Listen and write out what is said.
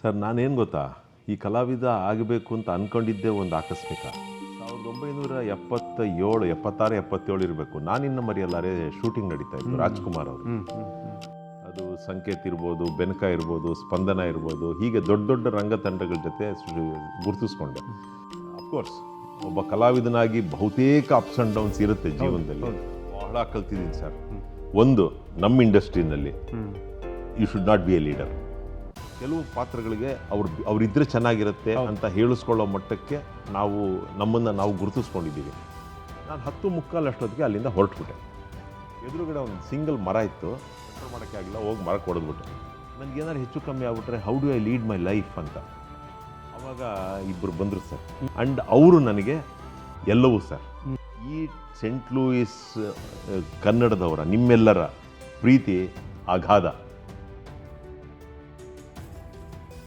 Sir ನಾನೇನು ಗೊತ್ತಾ, ಈ ಕಲಾವಿದ ಆಗಬೇಕು ಅಂತ ಅಂದ್ಕೊಂಡಿದ್ದೇ ಒಂದು ಆಕಸ್ಮಿಕ. 1977, 76, 77 ಇರಬೇಕು. ನಾನಿನ್ನ ಮರೆಯಲ್ಲಾರೆ ಶೂಟಿಂಗ್ ನಡೀತಾ ಇತ್ತು ರಾಜ್ಕುಮಾರ್ ಅವರು. ಅದು ಸಂಕೇತ್ ಇರ್ಬೋದು, ಬೆನಕ ಇರ್ಬೋದು, ಸ್ಪಂದನ ಇರ್ಬೋದು, ಹೀಗೆ ದೊಡ್ಡ ದೊಡ್ಡ ರಂಗತಂಡಗಳ ಜೊತೆ ಗುರುತಿಸ್ಕೊಂಡೆ. ಅಫ್ಕೋರ್ಸ್ ಒಬ್ಬ ಕಲಾವಿದನಾಗಿ ಬಹುತೇಕ ಅಪ್ಸ್ ಆ್ಯಂಡ್ ಡೌನ್ಸ್ ಇರುತ್ತೆ ಜೀವನದಲ್ಲಿ. ಬಹಳ ಕಲ್ತಿದ್ದೀನಿ ಸರ್. ಒಂದು, ನಮ್ಮ ಇಂಡಸ್ಟ್ರಿನಲ್ಲಿ you should not be a leader. ಕೆಲವು ಪಾತ್ರಗಳಿಗೆ ಅವರಿದ್ದರೆ ಚೆನ್ನಾಗಿರುತ್ತೆ ಅಂತ ಹೇಳಿಸ್ಕೊಳ್ಳೋ ಮಟ್ಟಕ್ಕೆ ನಮ್ಮನ್ನು ನಾವು ಗುರುತಿಸ್ಕೊಂಡಿದ್ದೀವಿ. ನಾನು 10:15 ಅಷ್ಟೊತ್ತಿಗೆ ಅಲ್ಲಿಂದ ಹೊರಟ್ಬಿಟ್ಟೆ. ಎದುರುಗಡೆ ಒಂದು ಸಿಂಗಲ್ ಮರ ಇತ್ತು, ಕಂಟ್ರೋಲ್ ಮಾಡೋಕ್ಕೆ ಆಗಿಲ್ಲ, ಹೋಗಿ ಮರಕ್ಕೆ ಹೊಡೆದ್ಬಿಟ್ಟೆ. ನನಗೇನಾದ್ರು ಹೆಚ್ಚು ಕಮ್ಮಿ ಆಗ್ಬಿಟ್ರೆ how do I lead my life ಅಂತ. ಆವಾಗ ಇಬ್ಬರು ಬಂದರು ಸರ್. ಆ್ಯಂಡ್ ಅವರು ನನಗೆ ಎಲ್ಲವೂ ಸರ್. ಈ ಸೆಂಟ್ ಲೂಯಿಸ್ ಕನ್ನಡದವರ ನಿಮ್ಮೆಲ್ಲರ ಪ್ರೀತಿ ಅಗಾಧ.